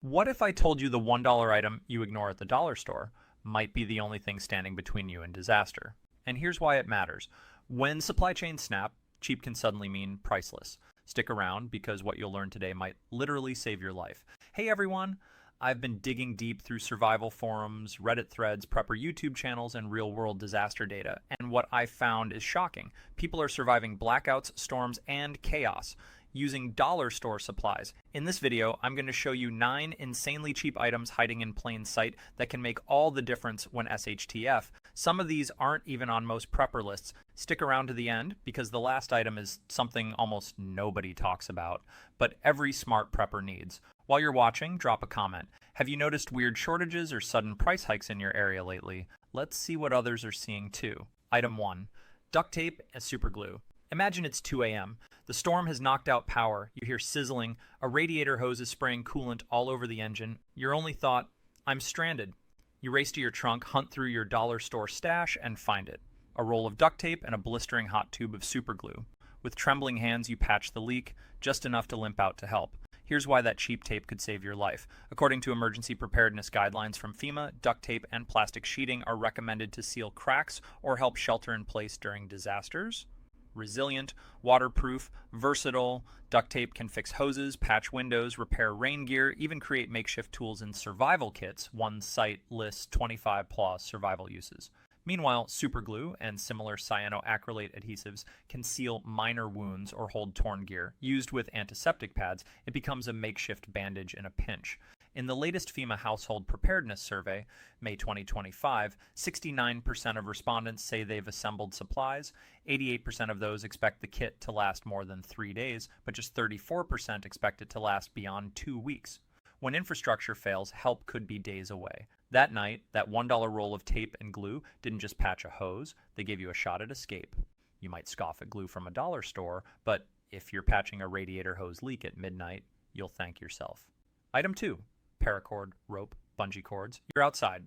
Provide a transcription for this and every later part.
What if I told you the $1 item you ignore at the dollar store might be the only thing standing between you and disaster? And here's why it matters. When supply chains snap, cheap can suddenly mean priceless. Stick around because what you'll learn today might literally save your life. Hey everyone! I've been digging deep through survival forums, Reddit threads, prepper YouTube channels, and real-world disaster data. And what I found is shocking. People are surviving blackouts, storms, and chaos using dollar store supplies. In this video, I'm going to show you 9 insanely cheap items hiding in plain sight that can make all the difference when SHTF. Some of these aren't even on most prepper lists. Stick around to the end because the last item is something almost nobody talks about, but every smart prepper needs. While you're watching, drop a comment. Have you noticed weird shortages or sudden price hikes in your area lately? Let's see what others are seeing too. Item 1. Duct tape and super glue. Imagine it's 2 a.m. The storm has knocked out power. You hear sizzling. A radiator hose is spraying coolant all over the engine. Your only thought, I'm stranded. You race to your trunk, hunt through your dollar store stash, and find it. A roll of duct tape and a blistering hot tube of super glue. With trembling hands, you patch the leak, just enough to limp out to help. Here's why that cheap tape could save your life. According to emergency preparedness guidelines from FEMA, duct tape and plastic sheeting are recommended to seal cracks or help shelter in place during disasters. Resilient, waterproof, versatile, duct tape can fix hoses, patch windows, repair rain gear, even create makeshift tools in survival kits. One site lists 25 plus survival uses. Meanwhile, superglue and similar cyanoacrylate adhesives can seal minor wounds or hold torn gear. Used with antiseptic pads, it becomes a makeshift bandage in a pinch. In the latest FEMA Household Preparedness Survey, May 2025, 69% of respondents say they've assembled supplies. 88% of those expect the kit to last more than 3 days, but just 34% expect it to last beyond 2 weeks. When infrastructure fails, help could be days away. That night, that $1 roll of tape and glue didn't just patch a hose, they gave you a shot at escape. You might scoff at glue from a dollar store, but if you're patching a radiator hose leak at midnight, you'll thank yourself. Item 2. Paracord, rope, bungee cords. You're outside.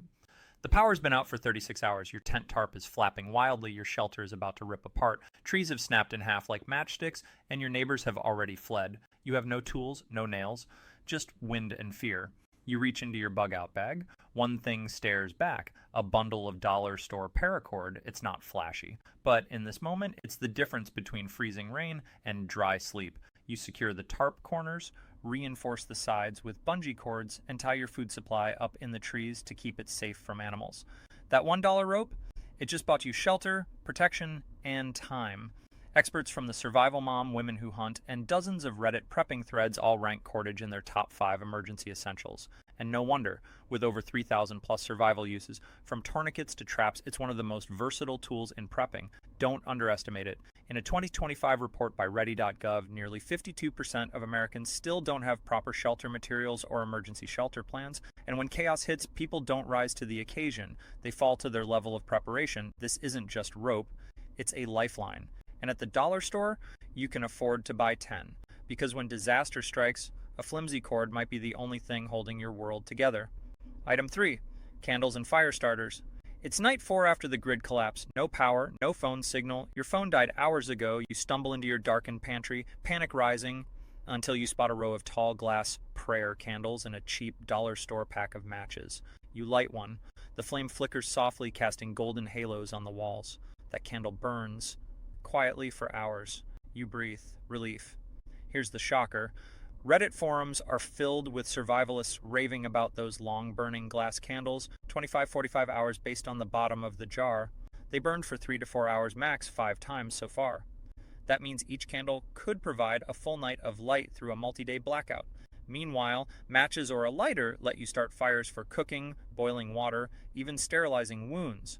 The power's been out for 36 hours. Your tent tarp is flapping wildly. Your shelter is about to rip apart. Trees have snapped in half like matchsticks, and your neighbors have already fled. You have no tools, no nails, just wind and fear. You reach into your bug-out bag. One thing stares back, a bundle of dollar store paracord. It's not flashy, but in this moment, it's the difference between freezing rain and dry sleep. You secure the tarp corners, reinforce the sides with bungee cords, and tie your food supply up in the trees to keep it safe from animals. That $1 rope, it just bought you shelter, protection, and time. Experts from the Survival Mom, Women Who Hunt, and dozens of Reddit prepping threads all rank cordage in their top 5 emergency essentials. And no wonder, with over 3,000 plus survival uses, from tourniquets to traps, it's one of the most versatile tools in prepping. Don't underestimate it. In a 2025 report by Ready.gov, nearly 52% of Americans still don't have proper shelter materials or emergency shelter plans. And when chaos hits, people don't rise to the occasion. They fall to their level of preparation. This isn't just rope, it's a lifeline. And at the dollar store, you can afford to buy 10. Because when disaster strikes, a flimsy cord might be the only thing holding your world together. Item 3. Candles and fire starters. It's night 4 after the grid collapse. No power, no phone signal. Your phone died hours ago. You stumble into your darkened pantry, panic rising, until you spot a row of tall glass prayer candles and a cheap dollar store pack of matches. You light one. The flame flickers softly, casting golden halos on the walls. That candle burns quietly for hours. You breathe relief. Here's the shocker. Reddit forums are filled with survivalists raving about those long burning glass candles, 25-45 hours based on the bottom of the jar. They burned for 3 to 4 hours max 5 times so far. That means each candle could provide a full night of light through a multi-day blackout. Meanwhile, matches or a lighter let you start fires for cooking, boiling water, even sterilizing wounds.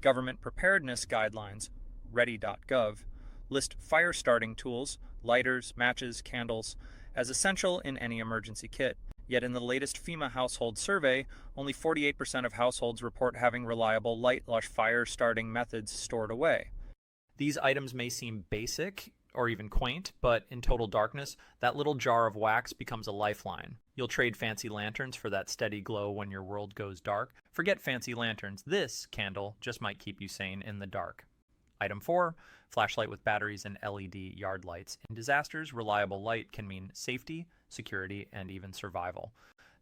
Government preparedness guidelines, Ready.gov, list fire starting tools, lighters, matches, candles, as essential in any emergency kit. Yet in the latest FEMA household survey, only 48% of households report having reliable light-lush fire starting methods stored away. These items may seem basic or even quaint, but in total darkness, that little jar of wax becomes a lifeline. You'll trade fancy lanterns for that steady glow when your world goes dark. Forget fancy lanterns. This candle just might keep you sane in the dark. Item 4, flashlight with batteries and LED yard lights. In disasters, reliable light can mean safety, security, and even survival.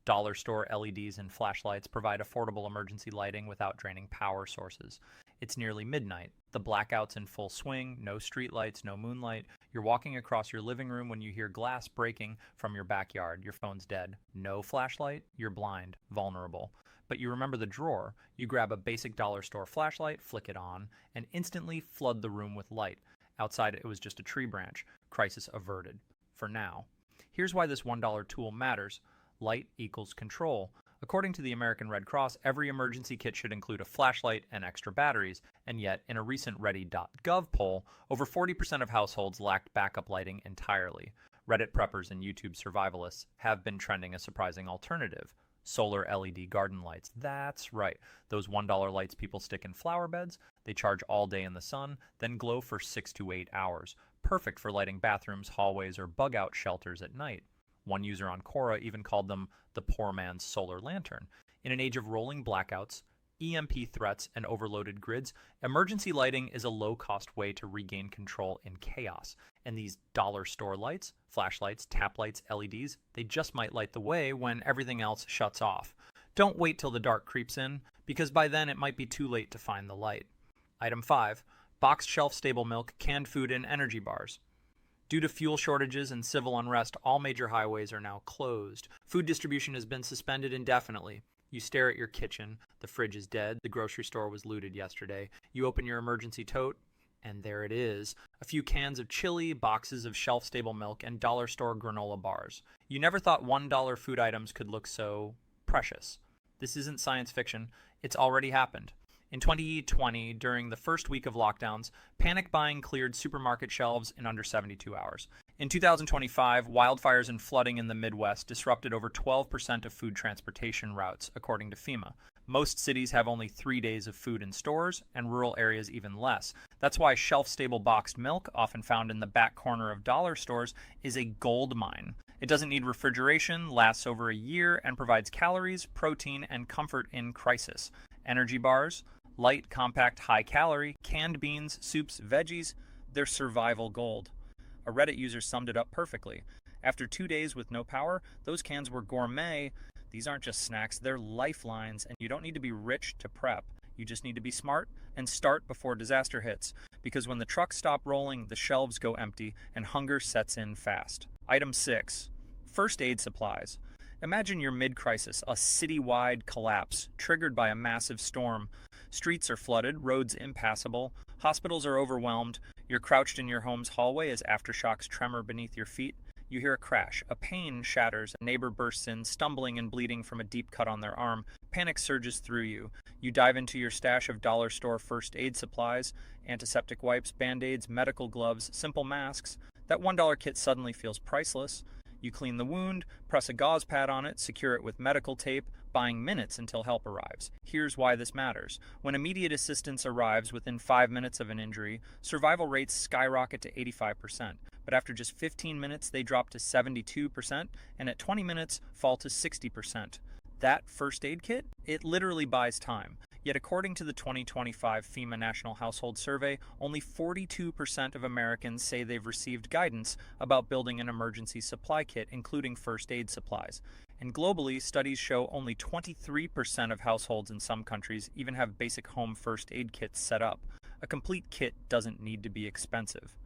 Dollar store LEDs and flashlights provide affordable emergency lighting without draining power sources. It's nearly midnight. The blackout's in full swing, no streetlights, no moonlight. You're walking across your living room when you hear glass breaking from your backyard. Your phone's dead. No flashlight, you're blind, vulnerable. But you remember the drawer. You grab a basic dollar store flashlight, flick it on, and instantly flood the room with light. Outside, it was just a tree branch. Crisis averted. For now. Here's why this $1 tool matters. Light equals control. According to the American Red Cross, every emergency kit should include a flashlight and extra batteries, and yet, in a recent Ready.gov poll, over 40% of households lacked backup lighting entirely. Reddit preppers and YouTube survivalists have been trending a surprising alternative. Solar LED garden lights. That's right. Those $1 lights people stick in flower beds. They charge all day in the sun, then glow for 6 to 8 hours. Perfect for lighting bathrooms, hallways, or bug-out shelters at night. One user on Quora even called them the poor man's solar lantern. In an age of rolling blackouts, EMP threats, and overloaded grids, emergency lighting is a low-cost way to regain control in chaos. And these dollar store lights, flashlights, tap lights, LEDs, they just might light the way when everything else shuts off. Don't wait till the dark creeps in, because by then it might be too late to find the light. Item 5. Boxed shelf-stable milk, canned food, and energy bars. Due to fuel shortages and civil unrest, all major highways are now closed. Food distribution has been suspended indefinitely. You stare at your kitchen. The fridge is dead. The grocery store was looted yesterday. You open your emergency tote, and there it is. A few cans of chili, boxes of shelf-stable milk, and dollar store granola bars. You never thought $1 food items could look so precious. This isn't science fiction. It's already happened. In 2020, during the first week of lockdowns, panic buying cleared supermarket shelves in under 72 hours. In 2025, wildfires and flooding in the Midwest disrupted over 12% of food transportation routes, according to FEMA. Most cities have only 3 days of food in stores, and rural areas even less. That's why shelf-stable boxed milk, often found in the back corner of dollar stores, is a gold mine. It doesn't need refrigeration, lasts over a year, and provides calories, protein, and comfort in crisis. Energy bars, light, compact, high-calorie, canned beans, soups, veggies, they're survival gold. A Reddit user summed it up perfectly. After 2 days with no power, those cans were gourmet. These aren't just snacks, they're lifelines, and you don't need to be rich to prep. You just need to be smart and start before disaster hits, because when the trucks stop rolling, the shelves go empty, and hunger sets in fast. Item 6. First aid supplies. Imagine you're mid-crisis, a city-wide collapse triggered by a massive storm. Streets are flooded, roads impassable, hospitals are overwhelmed, you're crouched in your home's hallway as aftershocks tremor beneath your feet. You hear a crash, a pane shatters, a neighbor bursts in, stumbling and bleeding from a deep cut on their arm. Panic surges through you. You dive into your stash of dollar store first aid supplies, antiseptic wipes, band-aids, medical gloves, simple masks. That $1 kit suddenly feels priceless. You clean the wound, press a gauze pad on it, secure it with medical tape, buying minutes until help arrives. Here's why this matters. When immediate assistance arrives within 5 minutes of an injury, survival rates skyrocket to 85%. But after just 15 minutes, they drop to 72%, and at 20 minutes, fall to 60%. That first aid kit, it literally buys time. Yet according to the 2025 FEMA National Household Survey, only 42% of Americans say they've received guidance about building an emergency supply kit, including first aid supplies. And globally, studies show only 23% of households in some countries even have basic home first aid kits set up. A complete kit doesn't need to be expensive.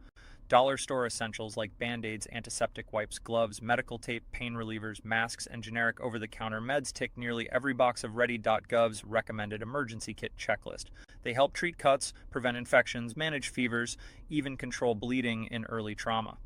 Dollar store essentials like band-aids, antiseptic wipes, gloves, medical tape, pain relievers, masks, and generic over-the-counter meds tick nearly every box of Ready.gov's recommended emergency kit checklist. They help treat cuts, prevent infections, manage fevers, even control bleeding in early trauma.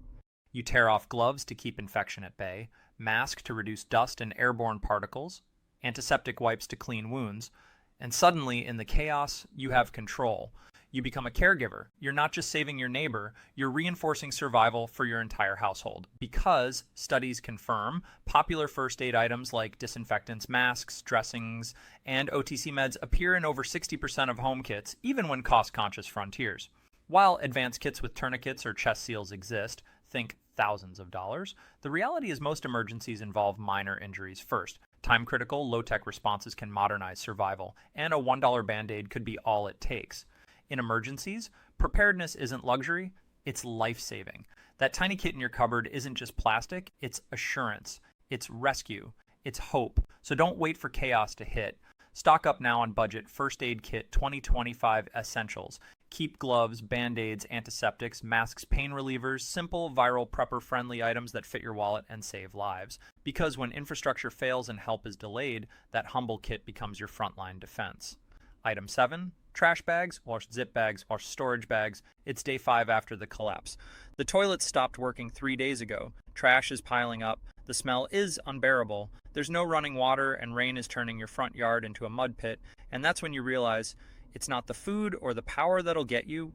You tear off gloves to keep infection at bay, mask to reduce dust and airborne particles, antiseptic wipes to clean wounds, and suddenly, in the chaos, you have control. You become a caregiver. You're not just saving your neighbor, you're reinforcing survival for your entire household. Because studies confirm popular first aid items like disinfectants, masks, dressings, and OTC meds appear in over 60% of home kits, even when cost-conscious frontiers. While advanced kits with tourniquets or chest seals exist, think thousands of dollars, the reality is most emergencies involve minor injuries first. Time-critical, low-tech responses can modernize survival, and a $1 Band-Aid could be all it takes. In emergencies, preparedness isn't luxury, it's life-saving. That tiny kit in your cupboard isn't just plastic, it's assurance, it's rescue, it's hope. So don't wait for chaos to hit. Stock up now on budget First Aid Kit 2025 Essentials. Keep gloves, band-aids, antiseptics, masks, pain relievers, simple, viral, prepper-friendly items that fit your wallet and save lives. Because when infrastructure fails and help is delayed, that humble kit becomes your frontline defense. Item 7. Trash bags, wash zip bags, wash storage bags. It's day 5 after the collapse. The toilets stopped working 3 days ago. Trash is piling up. The smell is unbearable. There's no running water, and rain is turning your front yard into a mud pit. And that's when you realize it's not the food or the power that'll get you,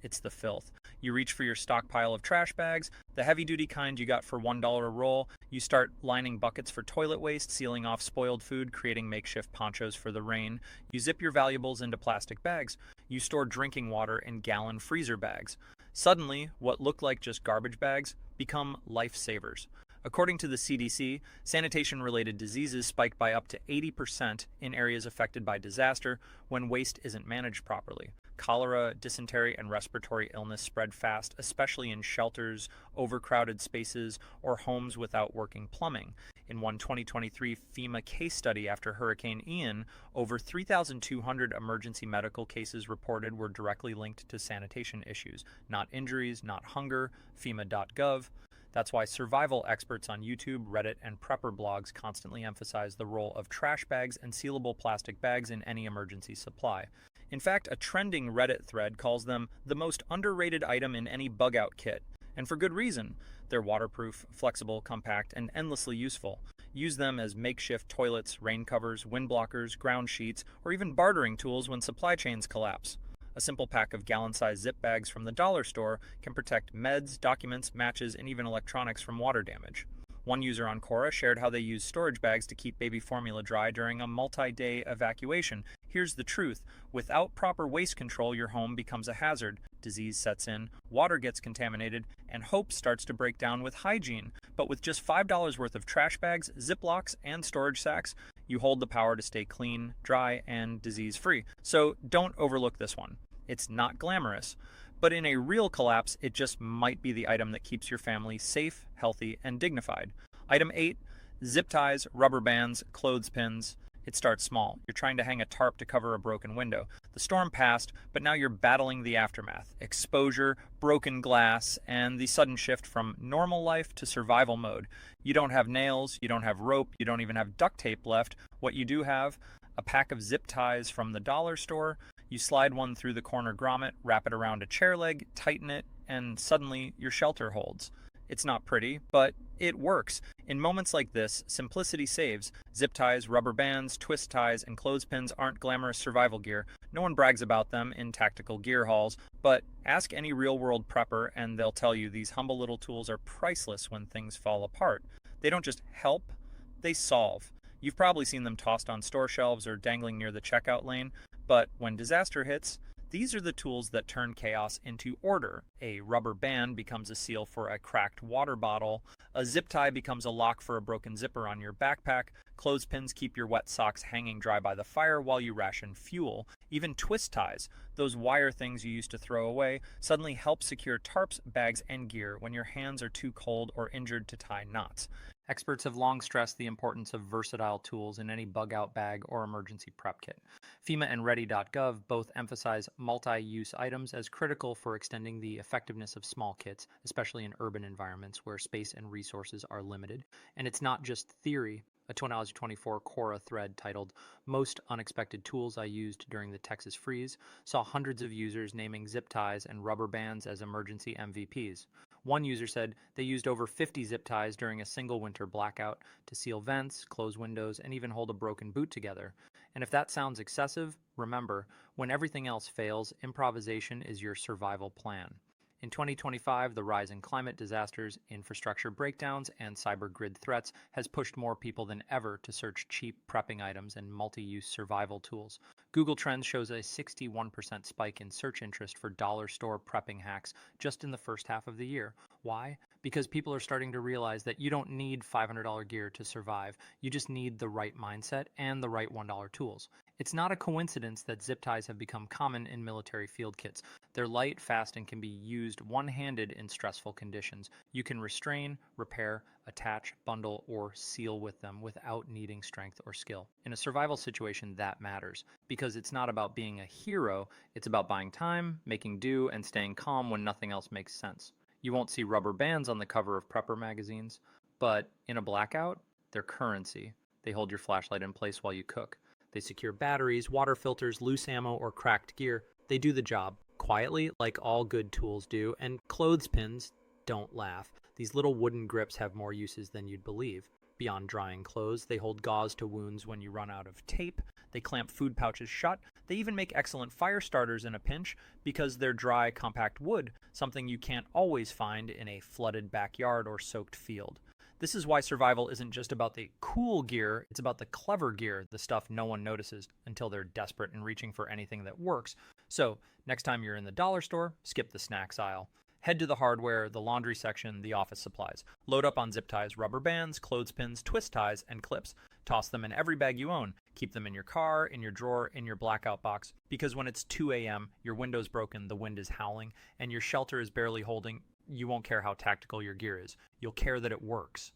it's the filth. You reach for your stockpile of trash bags, the heavy-duty kind you got for $1 a roll. You start lining buckets for toilet waste, sealing off spoiled food, creating makeshift ponchos for the rain. You zip your valuables into plastic bags. You store drinking water in gallon freezer bags. Suddenly, what look like just garbage bags become lifesavers. According to the CDC, sanitation-related diseases spike by up to 80% in areas affected by disaster when waste isn't managed properly. Cholera, dysentery, and respiratory illness spread fast, especially in shelters, overcrowded spaces, or homes without working plumbing. In one 2023 FEMA case study after Hurricane Ian, over 3,200 emergency medical cases reported were directly linked to sanitation issues, not injuries, not hunger, FEMA.gov. That's why survival experts on YouTube, Reddit, and prepper blogs constantly emphasize the role of trash bags and sealable plastic bags in any emergency supply. In fact, a trending Reddit thread calls them the most underrated item in any bug-out kit. And for good reason. They're waterproof, flexible, compact, and endlessly useful. Use them as makeshift toilets, rain covers, wind blockers, ground sheets, or even bartering tools when supply chains collapse. A simple pack of gallon-sized zip bags from the dollar store can protect meds, documents, matches, and even electronics from water damage. One user on Quora shared how they use storage bags to keep baby formula dry during a multi-day evacuation. Here's the truth. Without proper waste control, your home becomes a hazard. Disease sets in, water gets contaminated, and hope starts to break down with hygiene. But with just $5 worth of trash bags, Ziplocs, and storage sacks, you hold the power to stay clean, dry, and disease-free. So don't overlook this one. It's not glamorous, but in a real collapse, it just might be the item that keeps your family safe, healthy, and dignified. Item 8, zip ties, rubber bands, clothespins. It starts small. You're trying to hang a tarp to cover a broken window. The storm passed, but now you're battling the aftermath. Exposure, broken glass, and the sudden shift from normal life to survival mode. You don't have nails, you don't have rope, you don't even have duct tape left. What you do have, a pack of zip ties from the dollar store. You slide one through the corner grommet, wrap it around a chair leg, tighten it, and suddenly your shelter holds. It's not pretty, but it works. In moments like this, simplicity saves. Zip ties, rubber bands, twist ties, and clothespins aren't glamorous survival gear. No one brags about them in tactical gear hauls, but ask any real-world prepper and they'll tell you these humble little tools are priceless when things fall apart. They don't just help, they solve. You've probably seen them tossed on store shelves or dangling near the checkout lane, but when disaster hits, these are the tools that turn chaos into order. A rubber band becomes a seal for a cracked water bottle. A zip tie becomes a lock for a broken zipper on your backpack. Clothespins keep your wet socks hanging dry by the fire while you ration fuel. Even twist ties, those wire things you used to throw away, suddenly help secure tarps, bags, and gear when your hands are too cold or injured to tie knots. Experts have long stressed the importance of versatile tools in any bug-out bag or emergency prep kit. FEMA and Ready.gov both emphasize multi-use items as critical for extending the effectiveness of small kits, especially in urban environments where space and resources are limited. And it's not just theory. A 2024 Quora thread titled "Most Unexpected Tools I Used During the Texas Freeze" saw hundreds of users naming zip ties and rubber bands as emergency MVPs. One user said they used over 50 zip ties during a single winter blackout to seal vents, close windows, and even hold a broken boot together. And if that sounds excessive, remember, when everything else fails, improvisation is your survival plan. In 2025, the rise in climate disasters, infrastructure breakdowns, and cyber grid threats has pushed more people than ever to search cheap prepping items and multi-use survival tools. Google Trends shows a 61% spike in search interest for dollar store prepping hacks just in the first half of the year. Why? because people are starting to realize that you don't need $500 gear to survive. You just need the right mindset and the right $1 tools. It's not a coincidence that zip ties have become common in military field kits. They're light, fast, and can be used one-handed in stressful conditions. You can restrain, repair, attach, bundle, or seal with them without needing strength or skill. In a survival situation, that matters, because it's not about being a hero, it's about buying time, making do, and staying calm when nothing else makes sense. You won't see rubber bands on the cover of prepper magazines, but in a blackout, they're currency. They hold your flashlight in place while you cook. They secure batteries, water filters, loose ammo, or cracked gear. They do the job quietly, like all good tools do, and clothespins don't laugh. These little wooden grips have more uses than you'd believe. Beyond drying clothes, they hold gauze to wounds when you run out of tape. They clamp food pouches shut. They even make excellent fire starters in a pinch because they're dry, compact wood, something you can't always find in a flooded backyard or soaked field. This is why survival isn't just about the cool gear, it's about the clever gear, the stuff no one notices until they're desperate and reaching for anything that works. So, next time you're in the dollar store, skip the snacks aisle. Head to the hardware, the laundry section, the office supplies. Load up on zip ties, rubber bands, clothespins, twist ties, and clips. Toss them in every bag you own. Keep them in your car, in your drawer, in your blackout box. Because when it's 2 a.m., your window's broken, the wind is howling, and your shelter is barely holding, you won't care how tactical your gear is. You'll care that it works.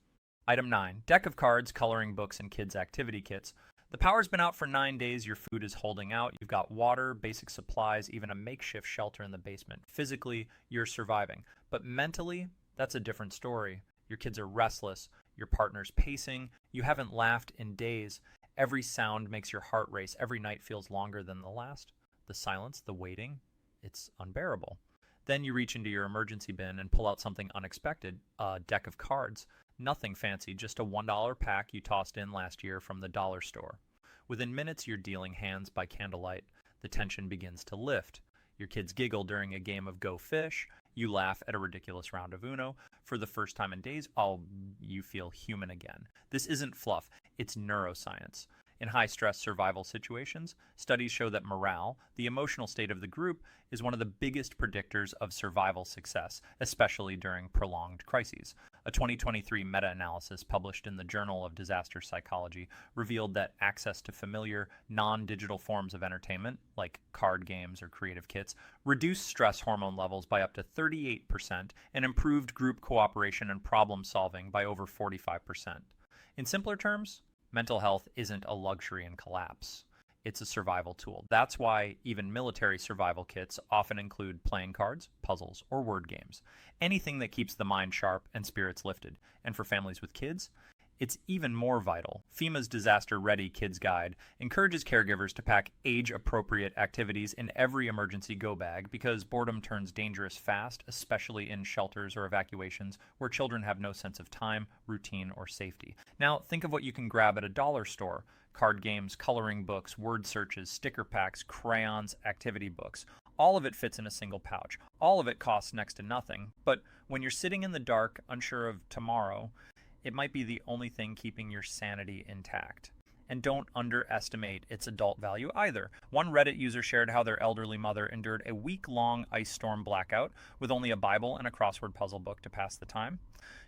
Item 9. Deck of cards, coloring books, and kids' activity kits. The power's been out for 9 days, your food is holding out, you've got water, basic supplies, even a makeshift shelter in the basement. Physically, you're surviving. But mentally, that's a different story. Your kids are restless, your partner's pacing, you haven't laughed in days. Every sound makes your heart race, every night feels longer than the last. The silence, the waiting, it's unbearable. Then you reach into your emergency bin and pull out something unexpected, a deck of cards. Nothing fancy, just a $1 pack you tossed in last year from the dollar store. Within minutes, you're dealing hands by candlelight. The tension begins to lift. Your kids giggle during a game of Go Fish. You laugh at a ridiculous round of Uno. For the first time in days, you feel human again. This isn't fluff, it's neuroscience. In high-stress survival situations, studies show that morale, the emotional state of the group, is one of the biggest predictors of survival success, especially during prolonged crises. A 2023 meta-analysis published in the Journal of Disaster Psychology revealed that access to familiar, non-digital forms of entertainment, like card games or creative kits, reduced stress hormone levels by up to 38% and improved group cooperation and problem-solving by over 45%. In simpler terms, mental health isn't a luxury in collapse. It's a survival tool. That's why even military survival kits often include playing cards, puzzles, or word games. Anything that keeps the mind sharp and spirits lifted. And for families with kids, it's even more vital. FEMA's Disaster Ready Kids Guide encourages caregivers to pack age-appropriate activities in every emergency go bag because boredom turns dangerous fast, especially in shelters or evacuations where children have no sense of time, routine, or safety. Now, think of what you can grab at a dollar store. Card games, coloring books, word searches, sticker packs, crayons, activity books. All of it fits in a single pouch. All of it costs next to nothing. But when you're sitting in the dark, unsure of tomorrow, it might be the only thing keeping your sanity intact. And don't underestimate its adult value either. One Reddit user shared how their elderly mother endured a week-long ice storm blackout with only a Bible and a crossword puzzle book to pass the time.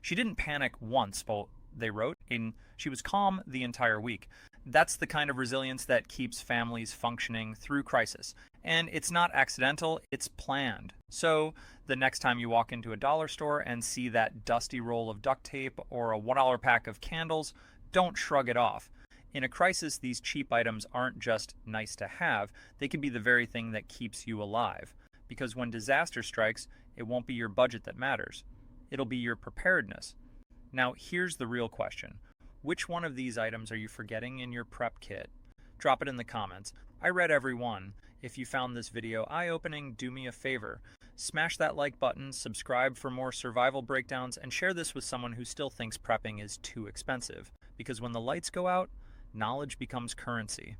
She didn't panic once, but they wrote, and she was calm the entire week. That's the kind of resilience that keeps families functioning through crisis. And it's not accidental, it's planned. So the next time you walk into a dollar store and see that dusty roll of duct tape or a $1 pack of candles, don't shrug it off. In a crisis, these cheap items aren't just nice to have, they could be the very thing that keeps you alive. Because when disaster strikes, it won't be your budget that matters. It'll be your preparedness. Now, here's the real question. Which one of these items are you forgetting in your prep kit? Drop it in the comments. I read every one. If you found this video eye-opening, do me a favor. Smash that like button, subscribe for more survival breakdowns, and share this with someone who still thinks prepping is too expensive. Because when the lights go out, knowledge becomes currency.